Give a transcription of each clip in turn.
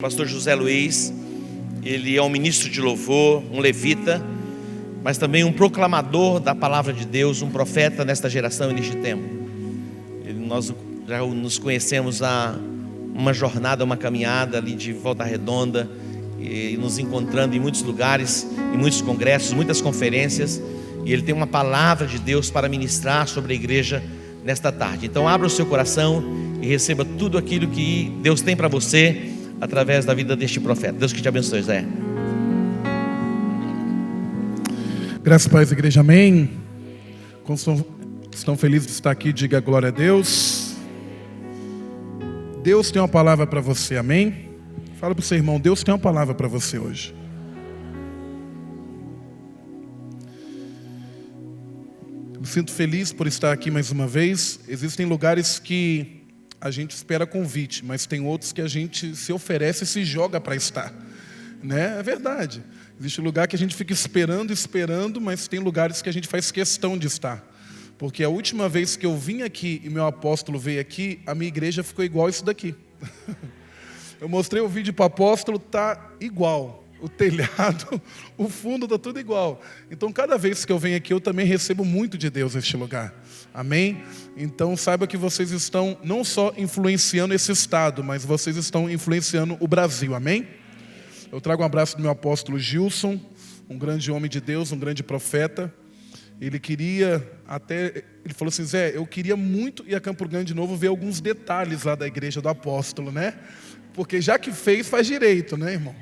Pastor José Luiz, ele é um ministro de louvor, um levita, mas também um proclamador da palavra de Deus, um profeta nesta geração e neste tempo. Nós já nos conhecemos há uma jornada, uma caminhada ali de Volta Redonda, e nos encontrando em muitos lugares, em muitos congressos, muitas conferências, e ele tem uma palavra de Deus para ministrar sobre a igreja nesta tarde. Então abra o seu coração e receba tudo aquilo que Deus tem para você através da vida deste profeta. Deus que te abençoe, Zé. Graças a Deus, igreja, amém. Estão felizes de estar aqui, diga glória a Deus. Deus tem uma palavra para você, amém? Fala para o seu irmão, Deus tem uma palavra para você hoje. Me sinto feliz por estar aqui mais uma vez. Existem lugares que a gente espera convite, mas tem outros que a gente se oferece e se joga para estar, né? É verdade. Existe lugar que a gente fica esperando, mas tem lugares que a gente faz questão de estar. Porque a última vez que eu vim aqui e meu apóstolo veio aqui, a minha igreja ficou igual isso daqui. Eu mostrei o vídeo para o apóstolo, tá igual. O telhado, o fundo, está tudo igual. Então, cada vez que eu venho aqui, eu também recebo muito de Deus neste lugar. Amém? Então, saiba que vocês estão não só influenciando esse estado, mas vocês estão influenciando o Brasil. Amém? Eu trago um abraço do meu apóstolo Gilson, um grande homem de Deus, um grande profeta. Ele falou assim, Zé, eu queria muito ir a Campo Grande de novo, ver alguns detalhes lá da igreja do apóstolo, né? Porque já que faz direito, né, irmão?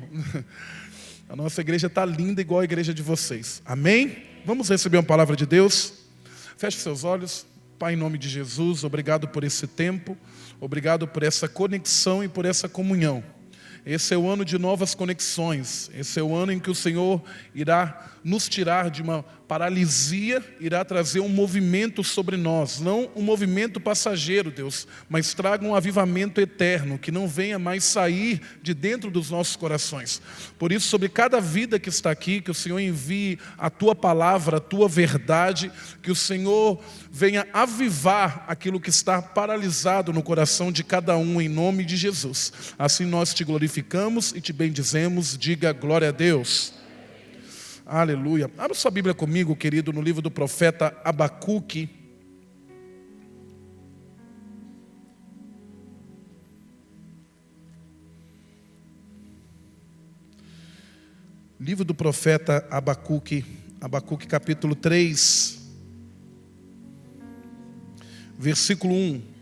A nossa igreja está linda igual a igreja de vocês. Amém? Vamos receber uma palavra de Deus? Feche seus olhos. Pai, em nome de Jesus, obrigado por esse tempo. Obrigado por essa conexão e por essa comunhão. Esse é o ano de novas conexões. Esse é o ano em que o Senhor irá nos tirar de uma paralisia, irá trazer um movimento sobre nós. Não um movimento passageiro, Deus, mas traga um avivamento eterno, que não venha mais sair de dentro dos nossos corações. Por isso, sobre cada vida que está aqui, que o Senhor envie a Tua palavra, a Tua verdade, que o Senhor venha avivar aquilo que está paralisado no coração de cada um, em nome de Jesus. Assim nós te glorificamos e te bendizemos. Diga glória a Deus. Aleluia. Abra sua Bíblia comigo, querido, no livro do profeta Abacuque. Livro do profeta Abacuque, Abacuque capítulo 3, versículo 1.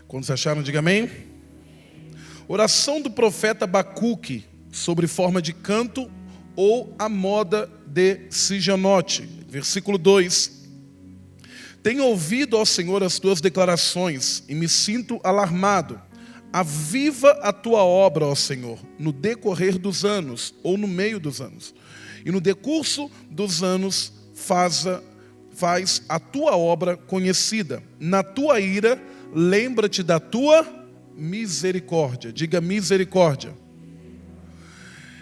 Quando vocês acharam, diga amém. Oração do profeta Abacuque sobre forma de canto ou a moda de Sigionote. Versículo 2. Tenho ouvido, ó Senhor, as tuas declarações e me sinto alarmado. Aviva a tua obra, ó Senhor, no decorrer dos anos ou no meio dos anos. E no decurso dos anos faz a tua obra conhecida. Na tua ira, lembra-te da tua misericórdia. Diga misericórdia.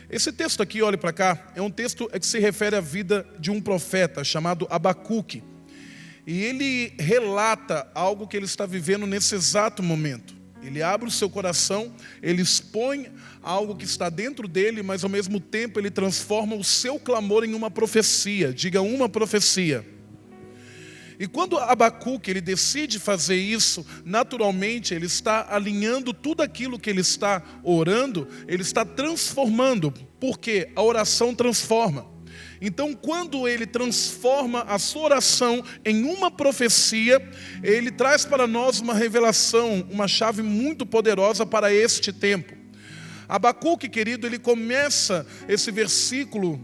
Esse texto aqui, olhe para cá, é um texto que se refere à vida de um profeta chamado Abacuque. E ele relata algo que ele está vivendo nesse exato momento. Ele abre o seu coração, ele expõe algo que está dentro dele, mas ao mesmo tempo ele transforma o seu clamor em uma profecia. Diga uma profecia. E quando Abacuque ele decide fazer isso, naturalmente ele está alinhando tudo aquilo que ele está orando, ele está transformando, porque a oração transforma. Então, quando ele transforma a sua oração em uma profecia, ele traz para nós uma revelação, uma chave muito poderosa para este tempo. Abacuque, querido, ele começa esse versículo.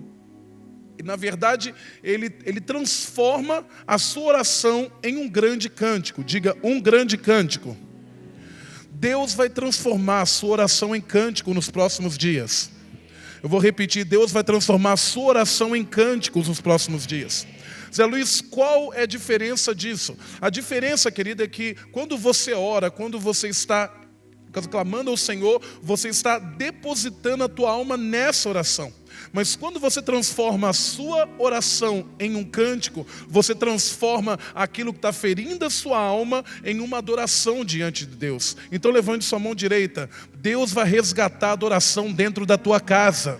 E, na verdade, ele transforma a sua oração em um grande cântico. Diga, um grande cântico. Deus vai transformar a sua oração em cântico nos próximos dias. Eu vou repetir, Deus vai transformar a sua oração em cânticos nos próximos dias. Zé Luiz, qual é a diferença disso? A diferença, querida, é que quando você ora, quando você está clamando ao Senhor, você está depositando a tua alma nessa oração. Mas quando você transforma a sua oração em um cântico, você transforma aquilo que está ferindo a sua alma em uma adoração diante de Deus. Então levante sua mão direita. Deus vai resgatar a adoração dentro da tua casa.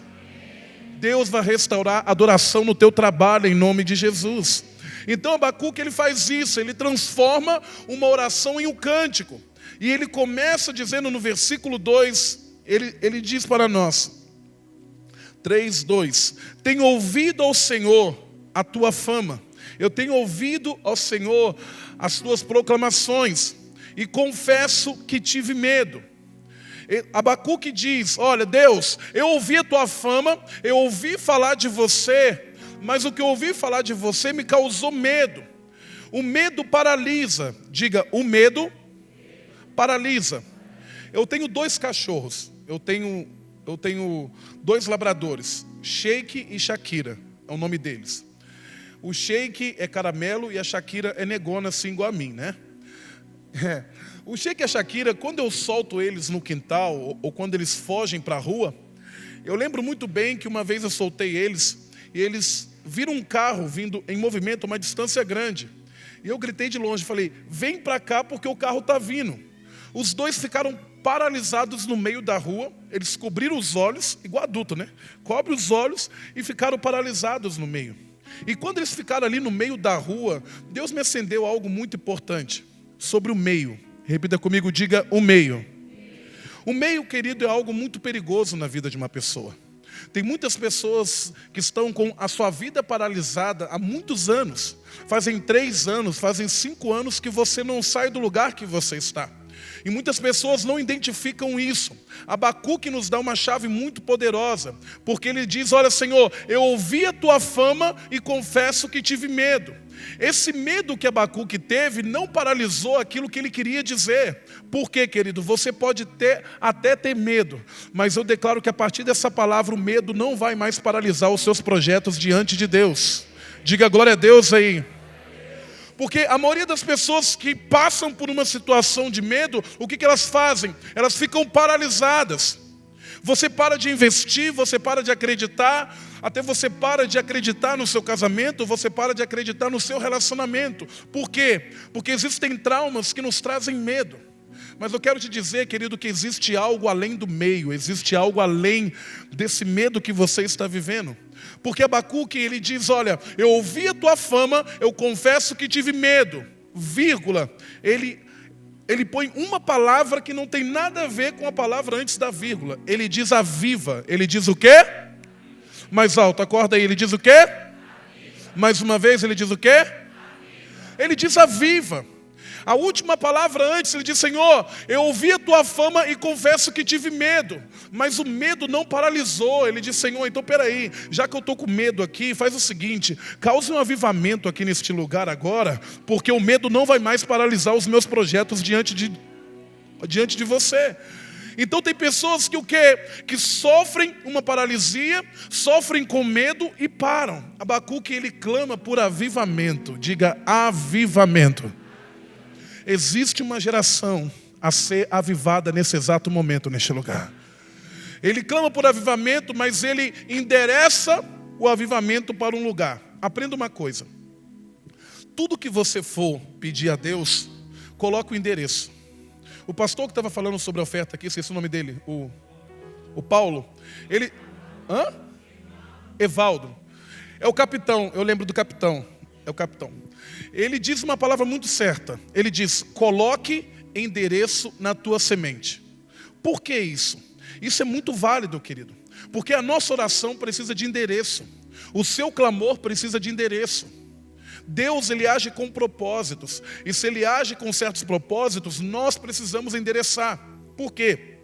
Deus vai restaurar a adoração no teu trabalho, em nome de Jesus. Então Abacuque, ele faz isso, ele transforma uma oração em um cântico. E ele começa dizendo no versículo 2, ele diz para nós, 3:2, tenho ouvido ao Senhor a tua fama, eu tenho ouvido ao Senhor as tuas proclamações, e confesso que tive medo. Abacuque diz, olha Deus, eu ouvi a tua fama, eu ouvi falar de você, mas o que eu ouvi falar de você me causou medo. O medo paralisa, diga, o medo paralisa. Eu tenho 2 cachorros, eu tenho 2 labradores, Shake e Shakira, é o nome deles. O Shake é caramelo e a Shakira é negona, assim igual a mim, né? O Shake e a Shakira, quando eu solto eles no quintal, ou quando eles fogem para a rua, eu lembro muito bem que uma vez eu soltei eles, e eles viram um carro vindo em movimento a uma distância grande. E eu gritei de longe, falei, vem para cá porque o carro está vindo. Os 2 ficaram paralisados no meio da rua, eles cobriram os olhos, igual adulto, né? Cobre os olhos e ficaram paralisados no meio. E quando eles ficaram ali no meio da rua, Deus me acendeu algo muito importante sobre o meio. Repita comigo, diga o meio. O meio, querido, é algo muito perigoso na vida de uma pessoa. Tem muitas pessoas que estão com a sua vida paralisada há muitos anos. Fazem 3 anos, fazem 5 anos que você não sai do lugar que você está. E muitas pessoas não identificam isso. Abacuque nos dá uma chave muito poderosa, porque ele diz, olha Senhor, eu ouvi a tua fama e confesso que tive medo. Esse medo que Abacuque teve não paralisou aquilo que ele queria dizer. Por quê, querido? Você pode até ter medo, mas eu declaro que a partir dessa palavra o medo não vai mais paralisar os seus projetos diante de Deus. Diga glória a Deus aí. Porque a maioria das pessoas que passam por uma situação de medo, o que elas fazem? Elas ficam paralisadas. Você para de investir, você para de acreditar, até você para de acreditar no seu casamento, você para de acreditar no seu relacionamento. Por quê? Porque existem traumas que nos trazem medo. Mas eu quero te dizer, querido, que existe algo além do meio, existe algo além desse medo que você está vivendo. Porque Abacuque, ele diz, olha, eu ouvi a tua fama, eu confesso que tive medo, vírgula, ele põe uma palavra que não tem nada a ver com a palavra antes da vírgula. Ele diz aviva, ele diz o quê? Mais alto, acorda aí, ele diz o quê? Mais uma vez, ele diz o quê? Ele diz aviva. A última palavra antes, ele diz, Senhor, eu ouvi a tua fama e confesso que tive medo. Mas o medo não paralisou. Ele diz, Senhor, então peraí, já que eu estou com medo aqui, faz o seguinte, cause um avivamento aqui neste lugar agora, porque o medo não vai mais paralisar os meus projetos diante de você. Então tem pessoas que o quê? Que sofrem uma paralisia, sofrem com medo e param. Abacuque, ele clama por avivamento. Diga avivamento. Existe uma geração a ser avivada nesse exato momento, neste lugar. Ele clama por avivamento, mas ele endereça o avivamento para um lugar. Aprenda uma coisa. Tudo que você for pedir a Deus, coloque o endereço. O pastor que estava falando sobre a oferta aqui, esqueci o nome dele, o Paulo, ele... Evaldo. É o capitão, eu lembro do capitão. É o capitão. Ele diz uma palavra muito certa. Ele diz, coloque endereço na tua semente. Por que isso? Isso é muito válido, querido. Porque a nossa oração precisa de endereço. O seu clamor precisa de endereço. Deus, ele age com propósitos. E se ele age com certos propósitos, nós precisamos endereçar. Por quê?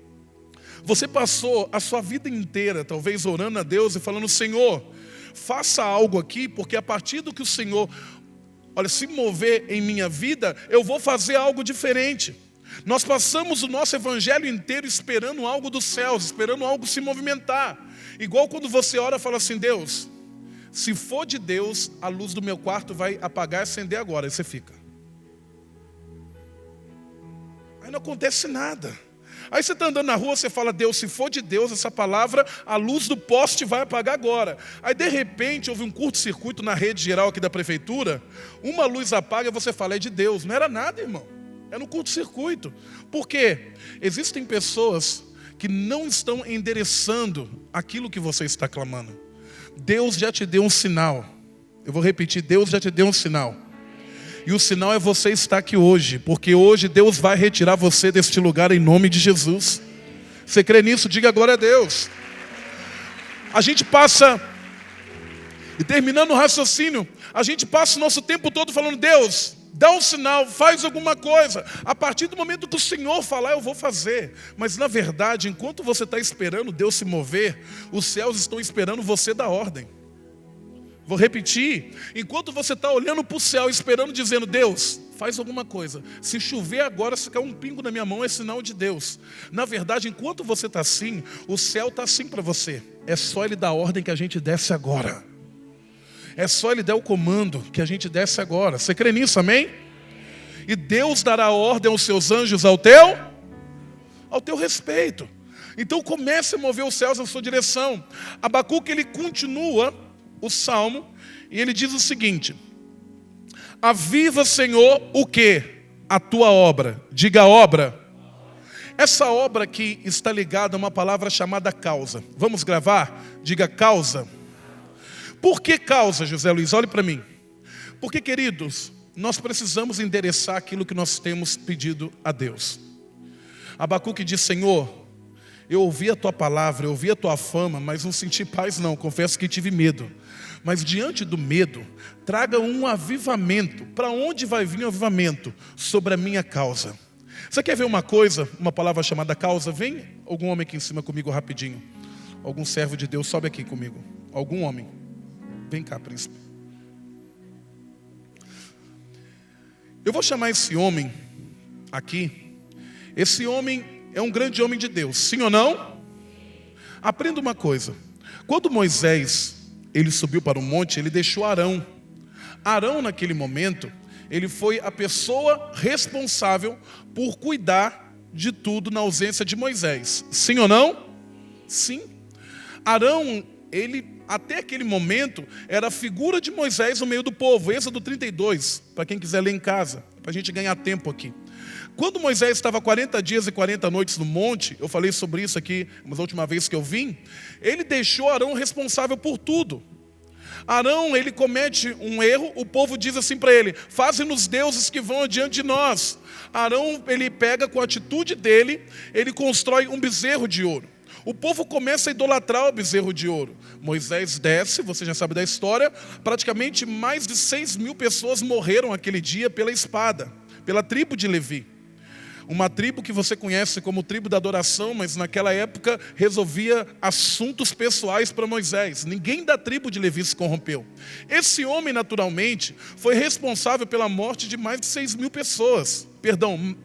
Você passou a sua vida inteira, talvez orando a Deus e falando, Senhor, faça algo aqui, porque a partir do que o Senhor, se mover em minha vida, eu vou fazer algo diferente. Nós passamos o nosso evangelho inteiro esperando algo dos céus, esperando algo se movimentar. Igual quando você ora e fala assim, Deus, se for de Deus, a luz do meu quarto vai apagar e acender agora. Aí você fica. Aí não acontece nada. Aí você está andando na rua, você fala, Deus, se for de Deus essa palavra, a luz do poste vai apagar agora. Aí de repente houve um curto-circuito na rede geral aqui da prefeitura, uma luz apaga e você fala, é de Deus. Não era nada, irmão. É no curto-circuito. Por quê? Existem pessoas que não estão endereçando aquilo que você está clamando. Deus já te deu um sinal. Eu vou repetir, Deus já te deu um sinal. E o sinal é você estar aqui hoje, porque hoje Deus vai retirar você deste lugar em nome de Jesus. Você crê nisso? Diga glória a Deus. A gente passa, e terminando o raciocínio, a gente passa o nosso tempo todo falando, Deus, dá um sinal, faz alguma coisa. A partir do momento que o Senhor falar, eu vou fazer. Mas na verdade, enquanto você está esperando Deus se mover, os céus estão esperando você dar ordem. Vou repetir, enquanto você está olhando para o céu, esperando, dizendo, Deus, faz alguma coisa. Se chover agora, se cair um pingo na minha mão, é sinal de Deus. Na verdade, enquanto você está assim, o céu está assim para você. É só Ele dar a ordem que a gente desce agora. É só Ele dar o comando que a gente desce agora. Você crê nisso, amém? E Deus dará ordem aos seus anjos ao teu respeito. Então comece a mover os céus na sua direção. Abacuque, ele continua o salmo, e ele diz o seguinte, aviva, Senhor, o quê? A tua obra. Diga obra. Essa obra aqui está ligada a uma palavra chamada causa. Vamos gravar? Diga causa. Por que causa, José Luiz? Olhe para mim. Porque, queridos, nós precisamos endereçar aquilo que nós temos pedido a Deus. Abacuque diz, Senhor, eu ouvi a tua palavra, eu ouvi a tua fama, mas não senti paz não, confesso que tive medo. Mas diante do medo, traga um avivamento. Para onde vai vir o avivamento? Sobre a minha causa. Você quer ver uma coisa, uma palavra chamada causa? Vem algum homem aqui em cima comigo rapidinho. Algum servo de Deus, sobe aqui comigo. Algum homem. Vem cá, príncipe. Eu vou chamar esse homem aqui. Esse homem é um grande homem de Deus, sim ou não? Aprenda uma coisa. Quando Moisés, ele subiu para o monte, ele deixou Arão. Arão, naquele momento, ele foi a pessoa responsável por cuidar de tudo na ausência de Moisés. Sim ou não? Sim. Arão, ele, até aquele momento, era a figura de Moisés no meio do povo. Êxodo 32, para quem quiser ler em casa, para a gente ganhar tempo aqui. Quando Moisés estava 40 dias e 40 noites no monte, eu falei sobre isso aqui, mas a última vez que eu vim, ele deixou Arão responsável por tudo. Arão, ele comete um erro, o povo diz assim para ele, faze-nos deuses que vão adiante de nós. Arão, ele pega com a atitude dele, ele constrói um bezerro de ouro. O povo começa a idolatrar o bezerro de ouro. Moisés desce, você já sabe da história, praticamente mais de 6.000 pessoas morreram aquele dia pela espada, pela tribo de Levi. Uma tribo que você conhece como tribo da adoração, mas naquela época resolvia assuntos pessoais para Moisés. Ninguém da tribo de Levi se corrompeu. Esse homem, naturalmente, foi responsável pela morte de mais de 6.000 pessoas. Perdão,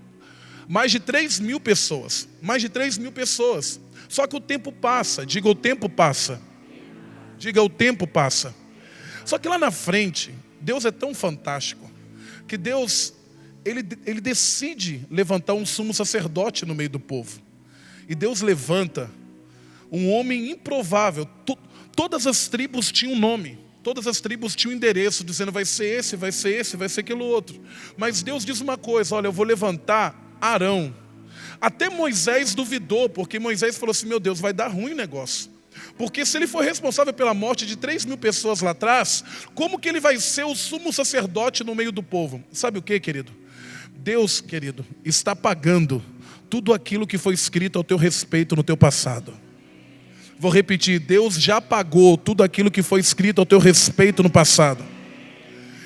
mais de 3.000 pessoas. Mais de 3.000 pessoas. Só que o tempo passa. Diga, o tempo passa. Diga, o tempo passa. Só que lá na frente, Deus é tão fantástico que Deus... Ele decide levantar um sumo sacerdote no meio do povo. E Deus levanta um homem improvável. Todas as tribos tinham um nome. Todas as tribos tinham um endereço, dizendo vai ser esse, vai ser esse, vai ser aquele outro. Mas Deus diz uma coisa, olha, eu vou levantar Arão. Até Moisés duvidou, porque Moisés falou assim, meu Deus, vai dar ruim o negócio. Porque se ele for responsável pela morte de 3.000 pessoas lá atrás, como que ele vai ser o sumo sacerdote no meio do povo? Sabe o que, querido? Deus, querido, está pagando tudo aquilo que foi escrito ao teu respeito no teu passado. Vou repetir, Deus já pagou tudo aquilo que foi escrito ao teu respeito no passado.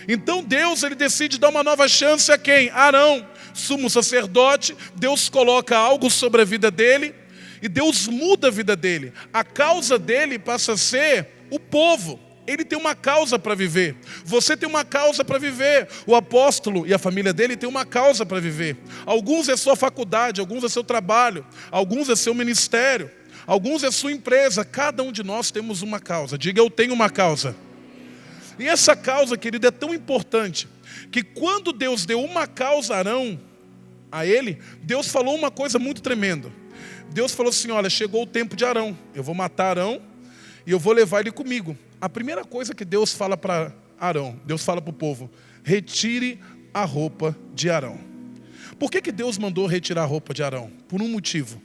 Então Deus, ele decide dar uma nova chance a quem? Arão, sumo sacerdote. Deus coloca algo sobre a vida dele e Deus muda a vida dele. A causa dele passa a ser o povo. Ele tem uma causa para viver. Você tem uma causa para viver. O apóstolo e a família dele tem uma causa para viver. Alguns é sua faculdade, alguns é seu trabalho, alguns é seu ministério, alguns é sua empresa. Cada um de nós temos uma causa. Diga, eu tenho uma causa. E essa causa, querido, é tão importante que quando Deus deu uma causa a Arão, a ele, Deus falou uma coisa muito tremenda. Deus falou assim, olha, chegou o tempo de Arão. Eu vou matar Arão e eu vou levar ele comigo. A primeira coisa que Deus fala para Arão, Deus fala para o povo, retire a roupa de Arão. Por que Deus mandou retirar a roupa de Arão? Por um motivo.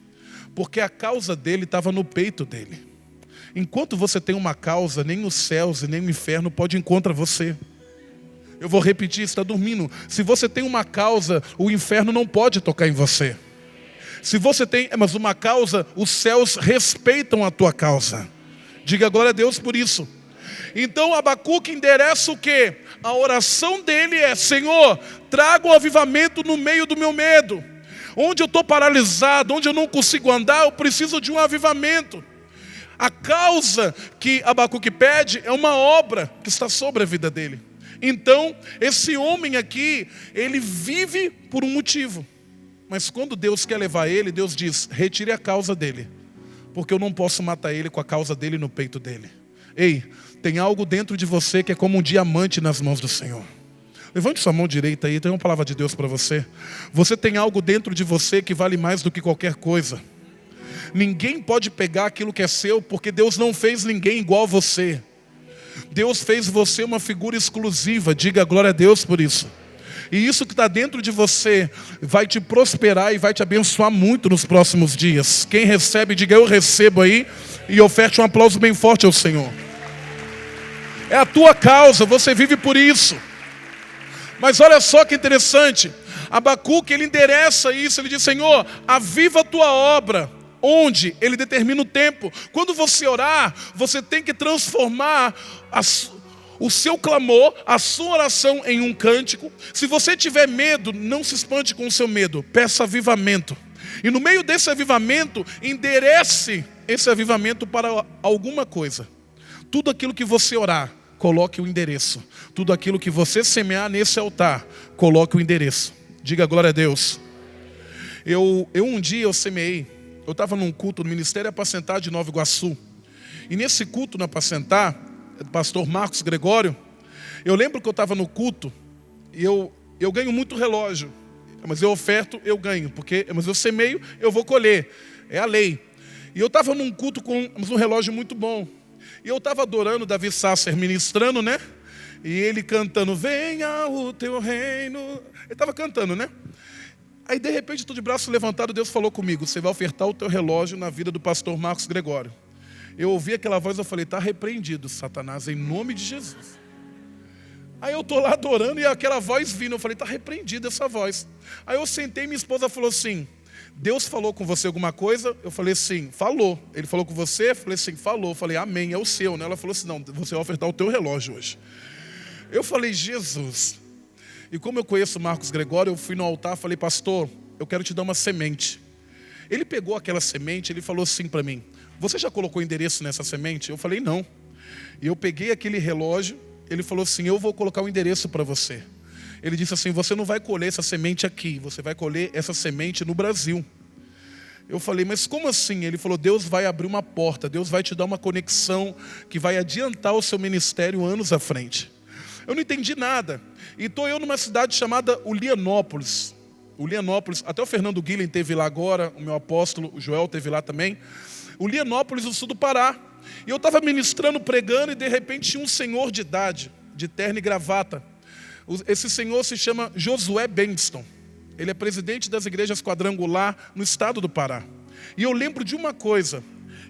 Porque a causa dele estava no peito dele. Enquanto você tem uma causa, nem os céus e nem o inferno pode ir contra você. Eu vou repetir, está dormindo. Se você tem uma causa, o inferno não pode tocar em você. Se você tem, mas uma causa, os céus respeitam a tua causa. Diga glória a Deus por isso. Então Abacuque endereça o quê? A oração dele é, Senhor, traga o avivamento no meio do meu medo. Onde eu estou paralisado, onde eu não consigo andar, eu preciso de um avivamento. A causa que Abacuque pede é uma obra que está sobre a vida dele. Então, esse homem aqui, ele vive por um motivo. Mas quando Deus quer levar ele, Deus diz, retire a causa dele. Porque eu não posso matar ele com a causa dele no peito dele. Ei, tem algo dentro de você que é como um diamante nas mãos do Senhor. Levante sua mão direita aí, tem uma palavra de Deus para você. Você tem algo dentro de você que vale mais do que qualquer coisa. Ninguém pode pegar aquilo que é seu, porque Deus não fez ninguém igual a você. Deus fez você uma figura exclusiva, diga glória a Deus por isso. E isso que está dentro de você vai te prosperar e vai te abençoar muito nos próximos dias. Quem recebe, diga eu recebo aí e oferte um aplauso bem forte ao Senhor. É a tua causa, você vive por isso. Mas olha só que interessante, Abacuque ele endereça isso, ele diz, Senhor, aviva a tua obra. Onde? Ele determina o tempo. Quando você orar, você tem que transformar o seu clamor, a sua oração em um cântico. Se você tiver medo, não se espante com o seu medo, peça avivamento. E no meio desse avivamento, enderece esse avivamento para alguma coisa. Tudo aquilo que você orar, coloque o endereço. Tudo aquilo que você semear nesse altar, coloque o endereço. Diga glória a Deus. Um dia eu semeei. Eu estava num culto no Ministério Apacentar de Nova Iguaçu. E nesse culto no Apacentar, do pastor Marcos Gregório, eu lembro que eu estava no culto e eu ganho muito relógio. Mas eu oferto, eu ganho. Mas eu semeio, eu vou colher. É a lei. E eu estava num culto com um relógio muito bom. E eu estava adorando Davi Sasser ministrando, né? E ele cantando, venha o teu reino. Ele estava cantando, né? Aí de repente, estou de braço levantado, Deus falou comigo, você vai ofertar o teu relógio na vida do pastor Marcos Gregório. Eu ouvi aquela voz, eu falei, está repreendido, Satanás, em nome de Jesus. Aí eu estou lá adorando e aquela voz vindo, eu falei, está repreendida essa voz. Aí eu sentei e minha esposa falou assim, Deus falou com você alguma coisa? Eu falei, sim, falou. Ele falou com você? Eu falei, sim, falou. Eu falei, amém, é o seu, né? Ela falou assim, não, você vai ofertar o teu relógio hoje. Eu falei, Jesus. E como eu conheço o Marcos Gregório, eu fui no altar e falei, pastor, eu quero te dar uma semente. Ele pegou aquela semente, ele falou assim para mim, você já colocou endereço nessa semente? Eu falei, não. E eu peguei aquele relógio, ele falou assim, eu vou colocar o endereço para você. Ele disse assim, você não vai colher essa semente aqui, você vai colher essa semente no Brasil. Eu falei, mas como assim? Ele falou, Deus vai abrir uma porta, Deus vai te dar uma conexão que vai adiantar o seu ministério anos à frente. Eu não entendi nada. E estou eu numa cidade chamada Ulianópolis. Ulianópolis, até o Fernando Guilhem esteve lá agora, o meu apóstolo, o Joel esteve lá também. Ulianópolis, no sul do Pará. E eu estava ministrando, pregando, e de repente tinha um senhor de idade, de terno e gravata. Esse senhor se chama Josué Benston. Ele é presidente das igrejas quadrangular no estado do Pará. E eu lembro de uma coisa.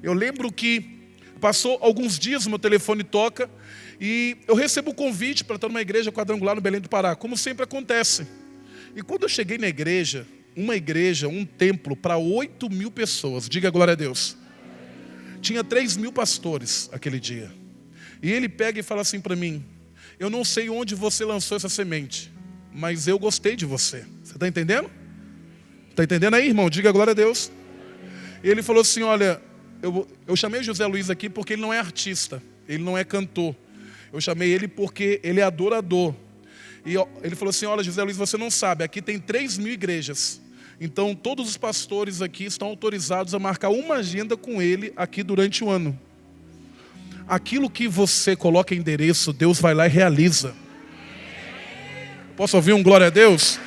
Eu lembro que passou alguns dias, meu telefone toca, e eu recebo o convite para estar numa igreja quadrangular no Belém do Pará, como sempre acontece. E quando eu cheguei na igreja, um templo para 8.000 pessoas, diga glória a Deus. Tinha 3.000 pastores aquele dia. E ele pega e fala assim para mim, eu não sei onde você lançou essa semente, mas eu gostei de você. Você está entendendo? Está entendendo aí, irmão? Diga glória a Deus. E ele falou assim, olha, eu chamei José Luiz aqui porque ele não é artista, ele não é cantor. Eu chamei ele porque ele é adorador. E ele falou assim, olha José Luiz, você não sabe, aqui tem 3.000 igrejas. Então todos os pastores aqui estão autorizados a marcar uma agenda com ele aqui durante o ano. Aquilo que você coloca em endereço, Deus vai lá e realiza. Posso ouvir um glória a Deus?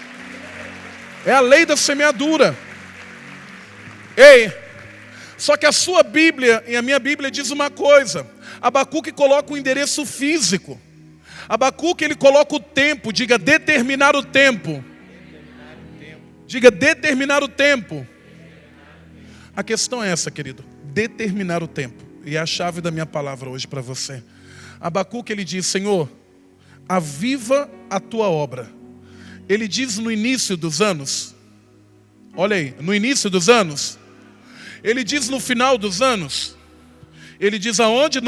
É a lei da semeadura. Ei, Só que a sua Bíblia e a minha Bíblia diz uma coisa. Abacuque coloca o endereço físico. Abacuque, ele coloca o tempo. Diga, determinar o tempo. Diga, determinar o tempo. A questão é essa, querido. Determinar o tempo. E é a chave da minha palavra hoje para você. Abacuque, ele diz, Senhor, aviva a tua obra. Ele diz no início dos anos. Olha aí, no início dos anos. Ele diz no final dos anos. Ele diz aonde?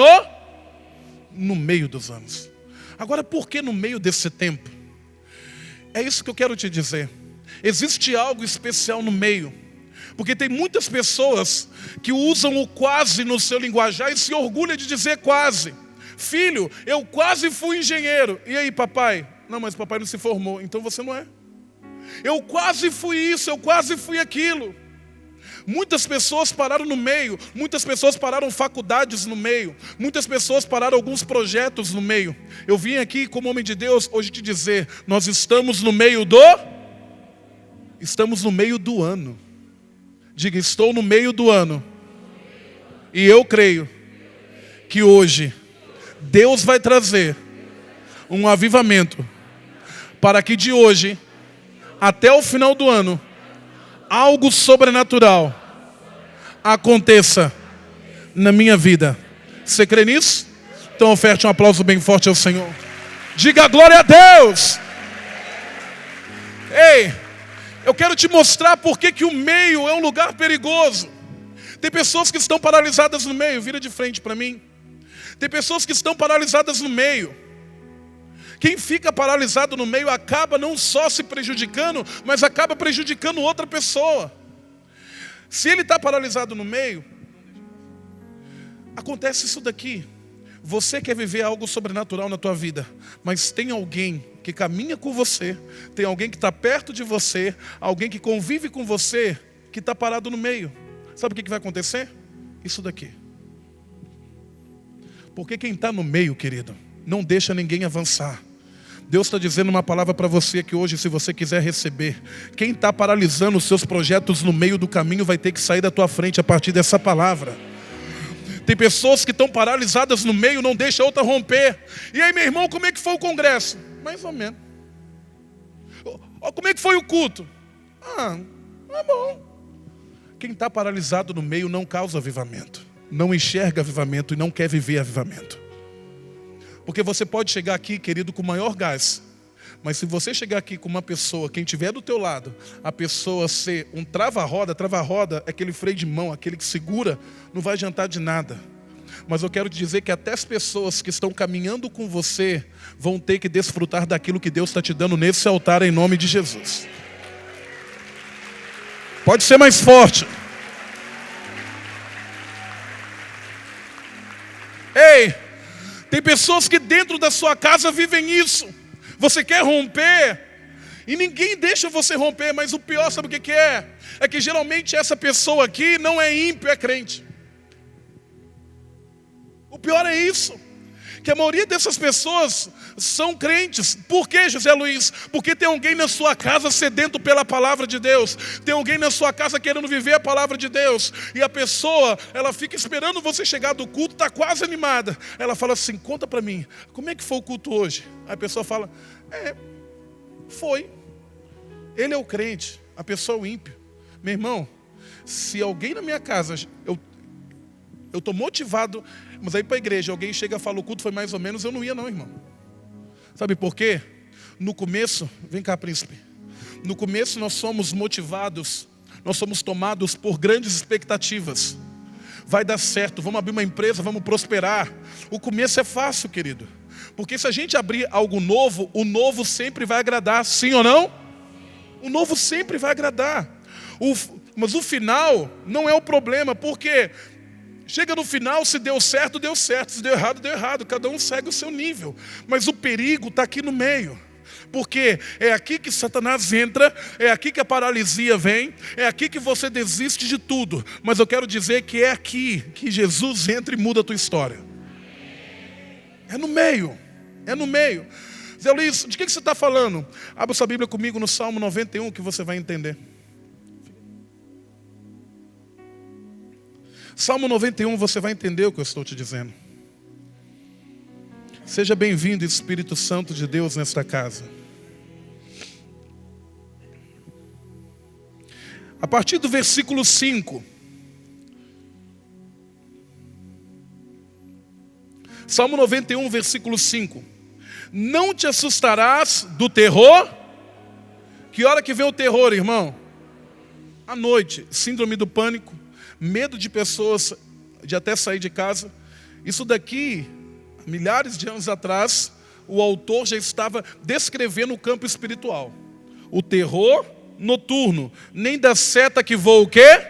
No meio dos anos. Agora, por que no meio desse tempo? É isso que eu quero te dizer. Existe algo especial no meio. Porque tem muitas pessoas que usam o quase no seu linguajar e se orgulham de dizer quase. Filho, eu quase fui engenheiro. E aí, papai? Não, mas papai não se formou. Então você não é. Eu quase fui isso, eu quase fui aquilo. Muitas pessoas pararam no meio, muitas pessoas pararam faculdades no meio, muitas pessoas pararam alguns projetos no meio. Eu vim aqui como homem de Deus hoje te dizer, nós estamos no meio do ano. Diga, estou no meio do ano. E eu creio que hoje Deus vai trazer um avivamento para que de hoje até o final do ano algo sobrenatural aconteça na minha vida. Você crê nisso? Então oferte um aplauso bem forte ao Senhor. Diga glória a Deus. Ei, eu quero te mostrar por que o meio é um lugar perigoso. Tem pessoas que estão paralisadas no meio. Vira de frente para mim. Tem pessoas que estão paralisadas no meio. Quem fica paralisado no meio acaba não só se prejudicando, mas acaba prejudicando outra pessoa. Se ele está paralisado no meio, acontece isso daqui. Você quer viver algo sobrenatural na tua vida, mas tem alguém que caminha com você, tem alguém que está perto de você, alguém que convive com você, que está parado no meio. Sabe o que vai acontecer? Isso daqui. Porque quem está no meio, querido, não deixa ninguém avançar. Deus está dizendo uma palavra para você aqui hoje, se você quiser receber. Quem está paralisando os seus projetos no meio do caminho vai ter que sair da tua frente a partir dessa palavra. Tem pessoas que estão paralisadas no meio, não deixa outra romper. E aí, meu irmão, como é que foi o congresso? Mais ou menos. Como é que foi o culto? É bom. Quem está paralisado no meio não causa avivamento, não enxerga avivamento e não quer viver avivamento. Porque você pode chegar aqui, querido, com o maior gás. Mas se você chegar aqui com uma pessoa, quem estiver do teu lado, a pessoa ser um trava-roda é aquele freio de mão, aquele que segura, não vai adiantar de nada. Mas eu quero te dizer que até as pessoas que estão caminhando com você vão ter que desfrutar daquilo que Deus está te dando nesse altar em nome de Jesus. Pode ser mais forte. Ei! Tem pessoas que dentro da sua casa vivem isso. Você quer romper e ninguém deixa você romper, mas o pior, sabe o que é? É que geralmente essa pessoa aqui não é ímpio, é crente. O pior é isso, que a maioria dessas pessoas são crentes. Por quê, José Luiz? Porque tem alguém na sua casa sedento pela palavra de Deus. Tem alguém na sua casa querendo viver a palavra de Deus. E a pessoa, ela fica esperando você chegar do culto, está quase animada. Ela fala assim, conta para mim, como é que foi o culto hoje? Aí a pessoa fala, foi. Ele é o crente, a pessoa é o ímpio. Meu irmão, se alguém na minha casa, eu estou motivado, mas aí para a igreja, alguém chega e fala, o culto foi mais ou menos, eu não ia não, irmão. Sabe por quê? No começo, vem cá, príncipe. No começo nós somos motivados, nós somos tomados por grandes expectativas. Vai dar certo, vamos abrir uma empresa, vamos prosperar. O começo é fácil, querido. Porque se a gente abrir algo novo, o novo sempre vai agradar, sim ou não? O novo sempre vai agradar. Mas o final não é o problema, porque chega no final, se deu certo, deu certo. Se deu errado, deu errado. Cada um segue o seu nível. Mas o perigo está aqui no meio. Porque é aqui que Satanás entra, é aqui que a paralisia vem, é aqui que você desiste de tudo. Mas eu quero dizer que é aqui que Jesus entra e muda a tua história. É no meio, é no meio. Zé Luiz, de que você está falando? Abra sua Bíblia comigo no Salmo 91 que você vai entender. Salmo 91, você vai entender o que eu estou te dizendo. Seja bem-vindo, Espírito Santo de Deus, nesta casa. A partir do versículo 5. Salmo 91, versículo 5. Não te assustarás do terror. Que hora que vem o terror, irmão? À noite. Síndrome do pânico. Medo de pessoas de até sair de casa. Isso daqui, milhares de anos atrás, o autor já estava descrevendo o campo espiritual. O terror noturno. Nem da seta que voa o quê?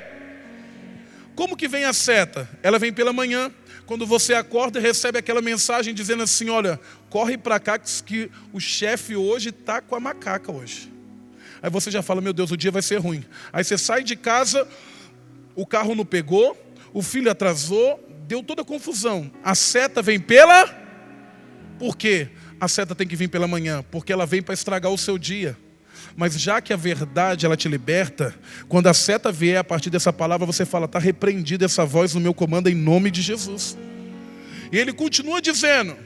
Como que vem a seta? Ela vem pela manhã. Quando você acorda e recebe aquela mensagem dizendo assim, olha, corre para cá que o chefe hoje está com a macaca hoje. Aí você já fala, meu Deus, o dia vai ser ruim. Aí você sai de casa, o carro não pegou, o filho atrasou, deu toda a confusão. A seta vem pela... Por quê? A seta tem que vir pela manhã, porque ela vem para estragar o seu dia. Mas já que a verdade ela te liberta, quando a seta vier a partir dessa palavra, você fala, está repreendida essa voz no meu comando em nome de Jesus. E ele continua dizendo,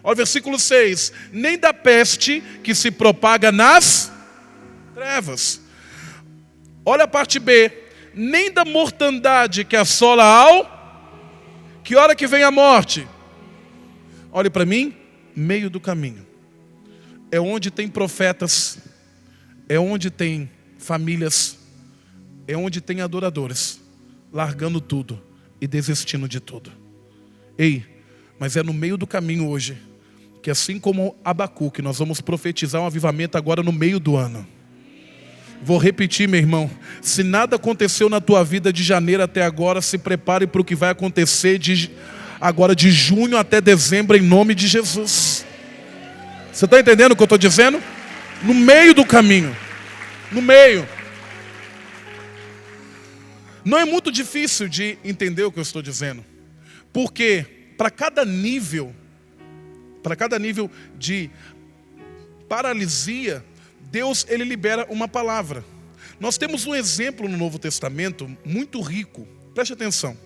olha o versículo 6, nem da peste que se propaga nas trevas. Olha a parte B, nem da mortandade que assola ao... Que hora que vem a morte? Olhe para mim, meio do caminho. É onde tem profetas, é onde tem famílias, é onde tem adoradores, largando tudo e desistindo de tudo. Ei, mas é no meio do caminho hoje, que assim como Abacuque, nós vamos profetizar um avivamento agora no meio do ano. Vou repetir, meu irmão, se nada aconteceu na tua vida de janeiro até agora, se prepare para o que vai acontecer agora de junho até dezembro, em nome de Jesus. Você está entendendo o que eu estou dizendo? No meio do caminho. No meio. Não é muito difícil de entender o que eu estou dizendo. Porque para cada nível de paralisia, Deus ele libera uma palavra. Nós temos um exemplo no Novo Testamento muito rico. Preste atenção.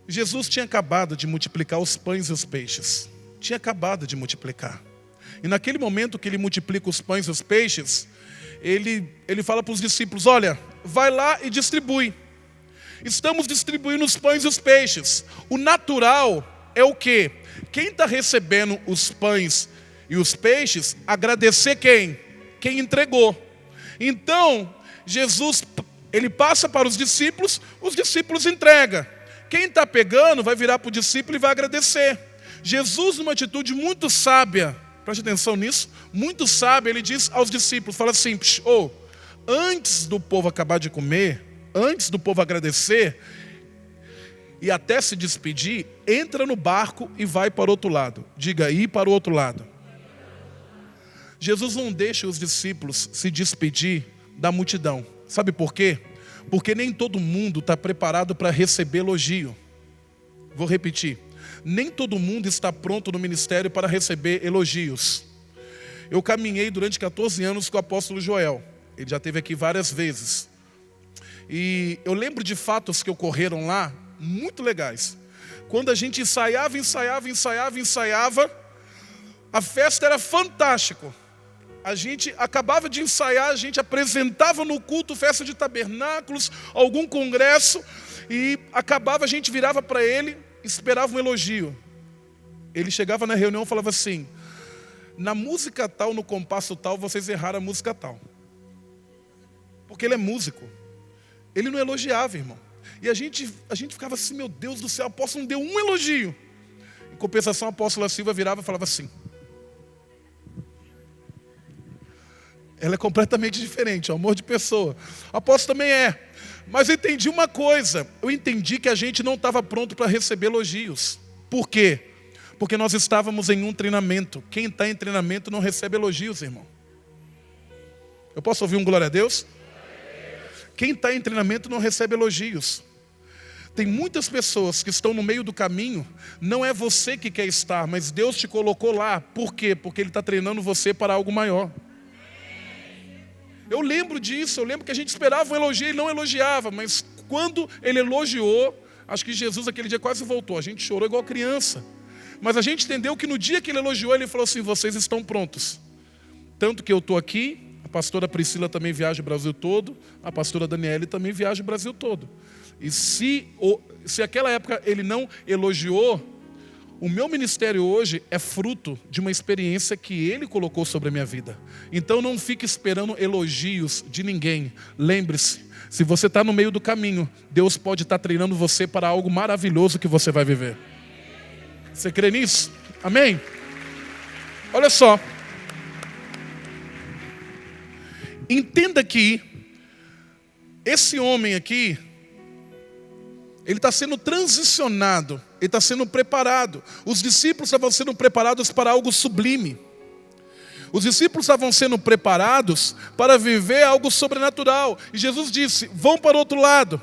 Jesus tinha acabado de multiplicar os pães e os peixes. Tinha acabado de multiplicar. E naquele momento que ele multiplica os pães e os peixes, ele fala para os discípulos, olha, vai lá e distribui. Estamos distribuindo os pães e os peixes. O natural é o quê? Quem está recebendo os pães e os peixes, agradecer quem? Quem entregou. Então, Jesus, ele passa para os discípulos entregam. Quem está pegando vai virar para o discípulo e vai agradecer. Jesus, numa atitude muito sábia, preste atenção nisso, muito sábia, ele diz aos discípulos, fala assim, antes do povo acabar de comer, antes do povo agradecer, e até se despedir, entra no barco e vai para o outro lado. Diga aí para o outro lado. Jesus não deixa os discípulos se despedir da multidão. Sabe por quê? Porque nem todo mundo está preparado para receber elogio. Vou repetir. Nem todo mundo está pronto no ministério para receber elogios. Eu caminhei durante 14 anos com o apóstolo Joel. Ele já esteve aqui várias vezes. E eu lembro de fatos que ocorreram lá, muito legais. Quando a gente ensaiava, a festa era fantástica. A gente acabava de ensaiar, a gente apresentava no culto, festa de tabernáculos, algum congresso, e acabava, a gente virava para ele, esperava um elogio. Ele chegava na reunião e falava assim, na música tal, no compasso tal, vocês erraram a música tal. Porque ele é músico. Ele não elogiava, irmão. E a gente ficava assim, meu Deus do céu, o apóstolo não deu um elogio. Em compensação, a apóstola Silva virava e falava assim. Ela é completamente diferente, é um amor de pessoa. O apóstolo também é. Mas eu entendi uma coisa. Eu entendi que a gente não estava pronto para receber elogios. Por quê? Porque nós estávamos em um treinamento. Quem está em treinamento não recebe elogios, irmão. Eu posso ouvir um glória a Deus? Quem está em treinamento não recebe elogios. Tem muitas pessoas que estão no meio do caminho. Não é você que quer estar, mas Deus te colocou lá. Por quê? Porque Ele está treinando você para algo maior. Eu lembro disso, eu lembro que a gente esperava um elogio e não elogiava, mas quando ele elogiou, acho que Jesus aquele dia quase voltou. A gente chorou igual criança. Mas a gente entendeu que no dia que ele elogiou, ele falou assim: vocês estão prontos. Tanto que eu estou aqui, a pastora Priscila também viaja o Brasil todo, a pastora Daniele também viaja o Brasil todo. E se aquela época ele não elogiou, o meu ministério hoje é fruto de uma experiência que ele colocou sobre a minha vida. Então não fique esperando elogios de ninguém. Lembre-se, se você está no meio do caminho, Deus pode estar treinando você para algo maravilhoso que você vai viver. Você crê nisso? Amém? Olha só. Entenda que esse homem aqui, ele está sendo transicionado, ele está sendo preparado. Os discípulos estavam sendo preparados para algo sublime. Os discípulos estavam sendo preparados para viver algo sobrenatural. E Jesus disse: vão para o outro lado.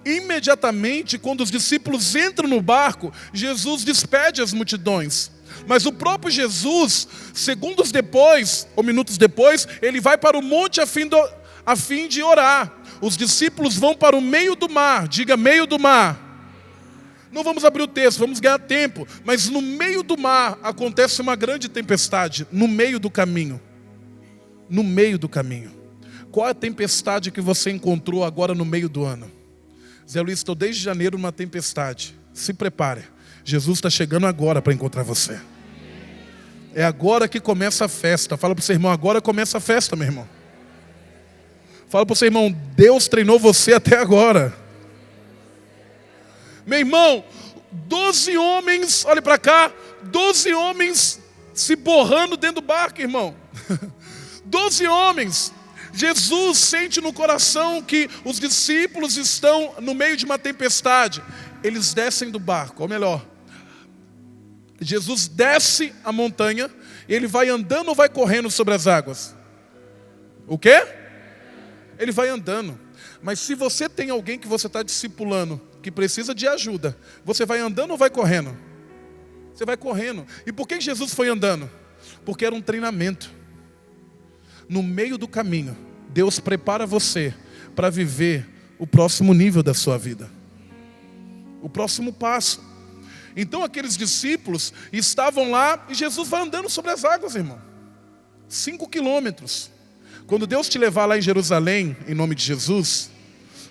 Imediatamente, quando os discípulos entram no barco, Jesus despede as multidões. Mas o próprio Jesus, segundos depois, ou minutos depois, ele vai para o monte a fim de orar. Os discípulos vão para o meio do mar. Diga, meio do mar. Não vamos abrir o texto, vamos ganhar tempo. Mas no meio do mar acontece uma grande tempestade. No meio do caminho. No meio do caminho. Qual é a tempestade que você encontrou agora no meio do ano? Zé Luiz, estou desde janeiro numa tempestade. Se prepare. Jesus está chegando agora para encontrar você. É agora que começa a festa. Fala para o seu irmão, agora começa a festa, meu irmão. Fala para o seu irmão, Deus treinou você até agora. Meu irmão, 12 homens, olha para cá, 12 homens se borrando dentro do barco, irmão. 12 homens. Jesus sente no coração que os discípulos estão no meio de uma tempestade. Eles descem do barco, ou melhor, Jesus desce a montanha, e ele vai andando ou vai correndo sobre as águas? O quê? Ele vai andando. Mas se você tem alguém que você está discipulando, que precisa de ajuda, você vai andando ou vai correndo? Você vai correndo. E por que Jesus foi andando? Porque era um treinamento. No meio do caminho, Deus prepara você para viver o próximo nível da sua vida. O próximo passo. Então aqueles discípulos estavam lá e Jesus vai andando sobre as águas, irmão. 5 quilômetros. Quando Deus te levar lá em Jerusalém, em nome de Jesus,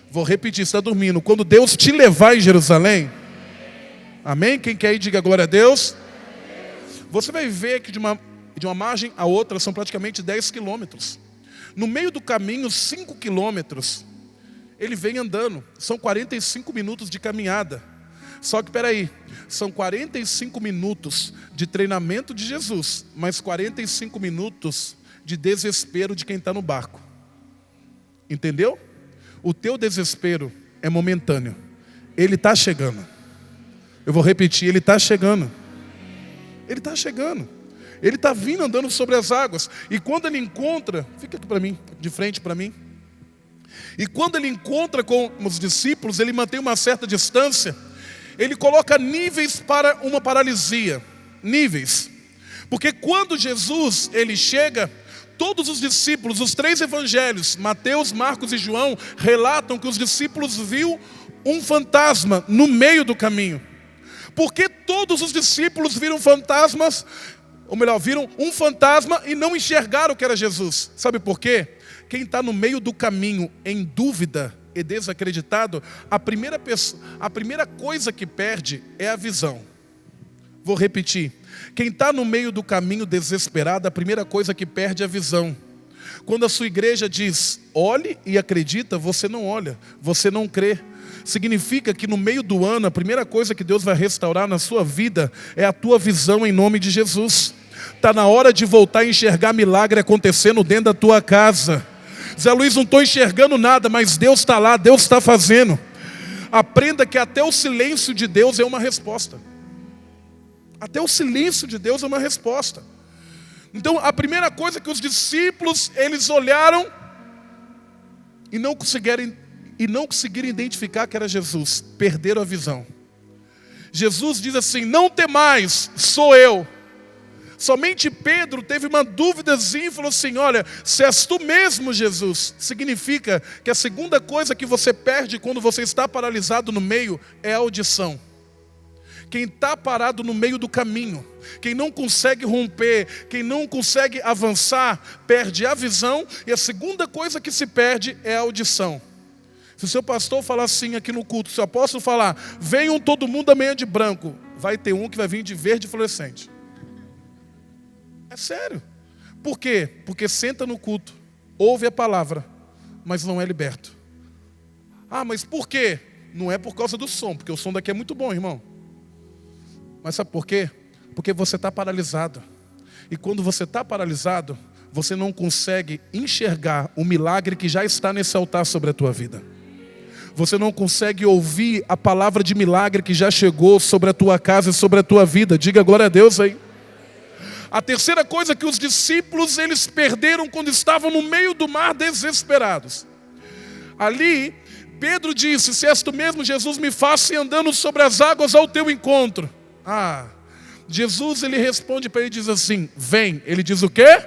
vou repetir, você está dormindo. Quando Deus te levar em Jerusalém, amém? Quem quer ir, diga glória a Deus. Você vai ver que de uma margem a outra são praticamente 10 quilômetros. No meio do caminho, 5 quilômetros, ele vem andando. São 45 minutos de caminhada. Só que peraí, são 45 minutos de treinamento de Jesus, mas 45 minutos de desespero de quem está no barco. Entendeu? O teu desespero é momentâneo. Ele está chegando. Eu vou repetir, ele está chegando. Ele está chegando. Ele está vindo andando sobre as águas. E quando ele encontra, fica aqui para mim, de frente para mim. E quando ele encontra com os discípulos, ele mantém uma certa distância. Ele coloca níveis para uma paralisia. Níveis. Porque quando Jesus, ele chega, todos os discípulos, os 3 evangelhos, Mateus, Marcos e João, relatam que os discípulos viram um fantasma no meio do caminho. Porque todos os discípulos viram fantasmas, ou melhor, viram um fantasma e não enxergaram que era Jesus. Sabe por quê? Quem está no meio do caminho em dúvida e desacreditado, a primeira coisa que perde é a visão. Vou repetir. Quem está no meio do caminho desesperado, a primeira coisa que perde é a visão. Quando a sua igreja diz, olhe e acredita, você não olha, você não crê. Significa que no meio do ano, a primeira coisa que Deus vai restaurar na sua vida é a tua visão em nome de Jesus. Está na hora de voltar a enxergar milagre acontecendo dentro da tua casa. Zé Luiz, não estou enxergando nada, mas Deus está lá, Deus está fazendo. Aprenda que até o silêncio de Deus é uma resposta. Até o silêncio de Deus é uma resposta. Então a primeira coisa que os discípulos, eles olharam e não conseguiram identificar que era Jesus. Perderam a visão. Jesus diz assim, não temais, sou eu. Somente Pedro teve uma dúvidazinha e falou assim: olha, se és tu mesmo, Jesus. Significa que a segunda coisa que você perde quando você está paralisado no meio é a audição. Quem está parado no meio do caminho, quem não consegue romper, quem não consegue avançar, perde a visão. E a segunda coisa que se perde é a audição. Se o seu pastor falar assim aqui no culto, se o apóstolo falar, venham todo mundo amanhã de branco, vai ter um que vai vir de verde fluorescente. É sério. Por quê? Porque senta no culto, ouve a palavra, mas não é liberto. Ah, mas por quê? Não é por causa do som, porque o som daqui é muito bom, irmão. Mas sabe por quê? Porque você está paralisado. E quando você está paralisado, você não consegue enxergar o milagre que já está nesse altar sobre a tua vida. Você não consegue ouvir a palavra de milagre que já chegou sobre a tua casa e sobre a tua vida. Diga glória a Deus aí. A terceira coisa que os discípulos eles perderam quando estavam no meio do mar desesperados. Ali, Pedro disse, se és tu mesmo, Jesus, me faça ir andando sobre as águas ao teu encontro. Jesus ele responde para ele e diz assim, vem. Ele diz o quê?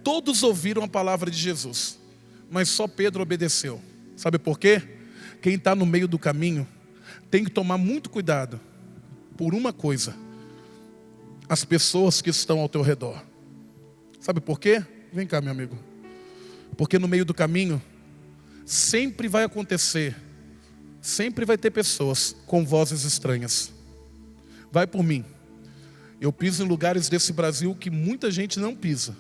Todos ouviram a palavra de Jesus, mas só Pedro obedeceu. Sabe por quê? Quem está no meio do caminho tem que tomar muito cuidado por uma coisa: as pessoas que estão ao teu redor. Sabe por quê? Vem cá, meu amigo. Porque no meio do caminho sempre vai acontecer, sempre vai ter pessoas com vozes estranhas. Vai por mim. Eu piso em lugares desse Brasil que muita gente não pisa.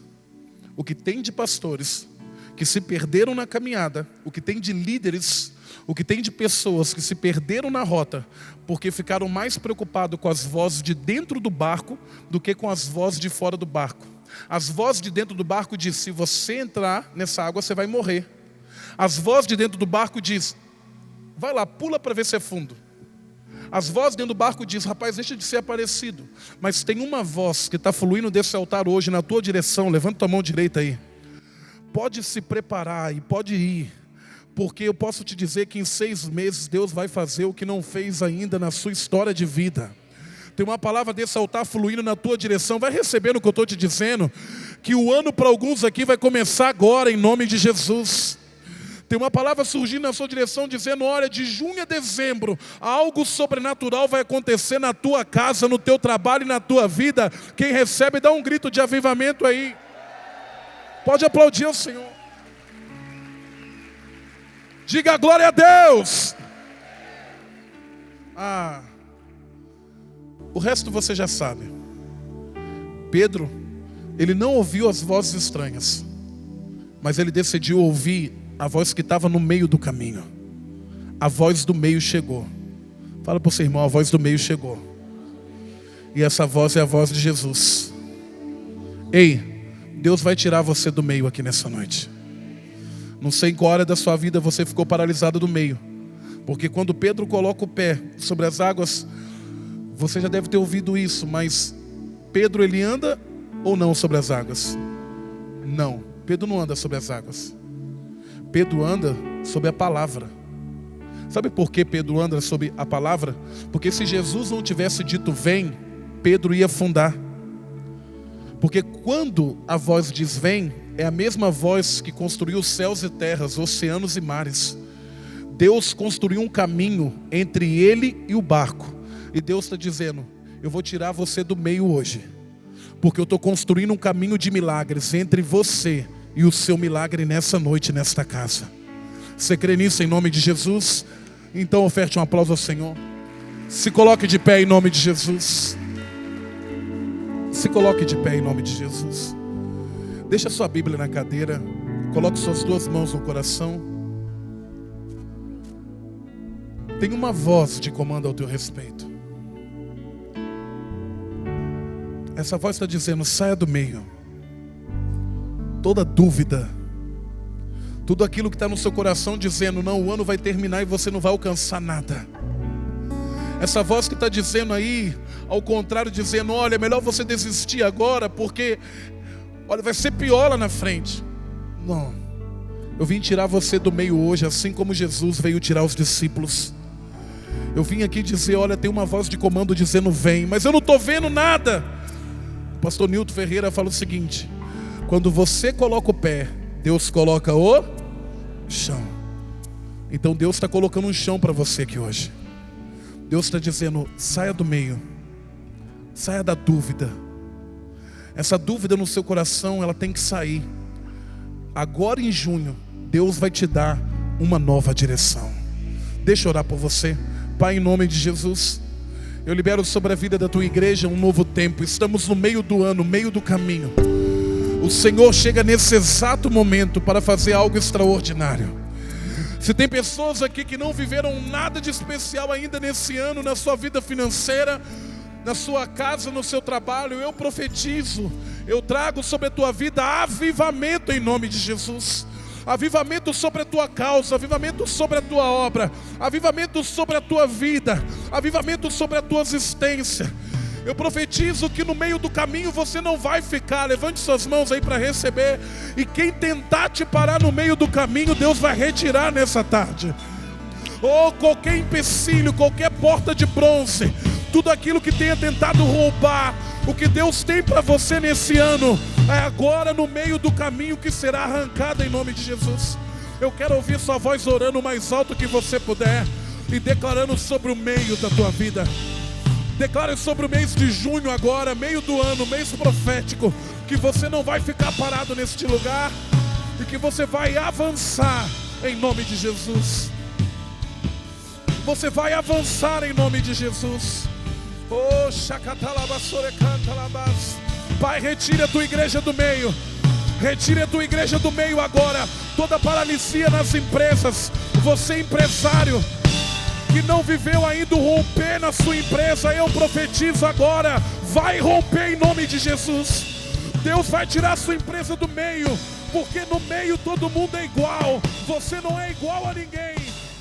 O que tem de pastores que se perderam na caminhada, o que tem de líderes, o que tem de pessoas que se perderam na rota, porque ficaram mais preocupados com as vozes de dentro do barco do que com as vozes de fora do barco. As vozes de dentro do barco diz, se você entrar nessa água você vai morrer. As vozes de dentro do barco diz, vai lá, pula para ver se é fundo. As vozes dentro do barco diz, rapaz, deixa de ser aparecido. Mas tem uma voz que está fluindo desse altar hoje na tua direção, levanta tua mão direita aí. Pode se preparar e pode ir, porque eu posso te dizer que em 6 meses Deus vai fazer o que não fez ainda na sua história de vida. Tem uma palavra desse altar fluindo na tua direção, vai recebendo o que eu estou te dizendo, que o ano para alguns aqui vai começar agora em nome de Jesus. Tem uma palavra surgindo na sua direção dizendo, olha, de junho a dezembro, algo sobrenatural vai acontecer na tua casa, no teu trabalho e na tua vida. Quem recebe dá um grito de avivamento aí. Pode aplaudir ao Senhor. Diga glória a Deus. O resto você já sabe. Pedro, ele não ouviu as vozes estranhas, mas ele decidiu ouvir a voz que estava no meio do caminho. A voz do meio chegou. Fala para o seu irmão, a voz do meio chegou. E essa voz é a voz de Jesus. Ei, Deus vai tirar você do meio aqui nessa noite. Não sei em qual hora da sua vida você ficou paralisado do meio. Porque quando Pedro coloca o pé sobre as águas, você já deve ter ouvido isso, mas Pedro ele anda ou não sobre as águas? Não, Pedro não anda sobre as águas. Pedro anda sobre a palavra. Sabe por que Pedro anda sobre a palavra? Porque se Jesus não tivesse dito vem, Pedro ia afundar. Porque quando a voz diz vem, é a mesma voz que construiu céus e terras, oceanos e mares. Deus construiu um caminho entre ele e o barco. E Deus está dizendo, eu vou tirar você do meio hoje, porque eu estou construindo um caminho de milagres entre você e o seu milagre nessa noite, nesta casa. Você crê nisso em nome de Jesus? Então oferte um aplauso ao Senhor. Se coloque de pé em nome de Jesus. Se coloque de pé em nome de Jesus. Deixa sua Bíblia na cadeira. Coloque suas 2 mãos no coração. Tem uma voz de comando ao teu respeito. Essa voz está dizendo, saia do meio. Toda dúvida, tudo aquilo que está no seu coração dizendo, não, o ano vai terminar e você não vai alcançar nada. Essa voz que está dizendo aí, ao contrário, dizendo, olha, é melhor você desistir agora, porque, olha, vai ser pior lá na frente. Não, eu vim tirar você do meio hoje, assim como Jesus veio tirar os discípulos. Eu vim aqui dizer, olha, tem uma voz de comando dizendo vem, mas eu não estou vendo nada. O pastor Nilton Ferreira fala o seguinte: quando você coloca o pé, Deus coloca o chão. Então Deus está colocando um chão para você aqui hoje. Deus está dizendo: saia do meio, saia da dúvida. Essa dúvida no seu coração, ela tem que sair. Agora em junho, Deus vai te dar uma nova direção. Deixa eu orar por você. Pai, em nome de Jesus, eu libero sobre a vida da tua igreja um novo tempo. Estamos no meio do ano, meio do caminho. O Senhor chega nesse exato momento para fazer algo extraordinário. Se tem pessoas aqui que não viveram nada de especial ainda nesse ano, na sua vida financeira, na sua casa, no seu trabalho, eu profetizo, eu trago sobre a tua vida avivamento em nome de Jesus. Avivamento sobre a tua causa, avivamento sobre a tua obra, avivamento sobre a tua vida, avivamento sobre a tua existência. Eu profetizo que no meio do caminho você não vai ficar. Levante suas mãos aí para receber. E quem tentar te parar no meio do caminho, Deus vai retirar nessa tarde. Ou qualquer empecilho, qualquer porta de bronze, tudo aquilo que tenha tentado roubar o que Deus tem para você nesse ano, é agora no meio do caminho que será arrancado em nome de Jesus. Eu quero ouvir sua voz orando o mais alto que você puder e declarando sobre o meio da tua vida. Declare sobre o mês de junho agora, meio do ano, mês profético, que você não vai ficar parado neste lugar e que você vai avançar em nome de Jesus. Você vai avançar em nome de Jesus. Oh, Pai, retire a tua igreja do meio. Retire a tua igreja do meio agora. Toda paralisia nas empresas. Você empresário que não viveu ainda o romper na sua empresa, eu profetizo agora, vai romper em nome de Jesus. Deus vai tirar a sua empresa do meio, porque no meio todo mundo é igual. Você não é igual a ninguém.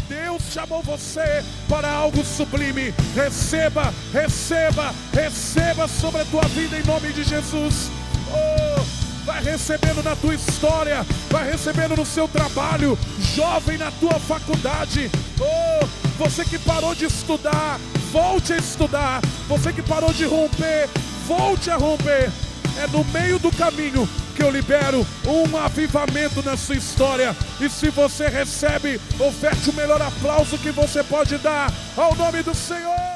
Deus chamou você para algo sublime. Receba, receba, receba sobre a tua vida em nome de Jesus. Oh, vai recebendo na tua história, vai recebendo no seu trabalho, jovem na tua faculdade. Oh, você que parou de estudar, volte a estudar. Você que parou de romper, volte a romper. É no meio do caminho que eu libero um avivamento na sua história. E se você recebe, oferte o melhor aplauso que você pode dar ao nome do Senhor.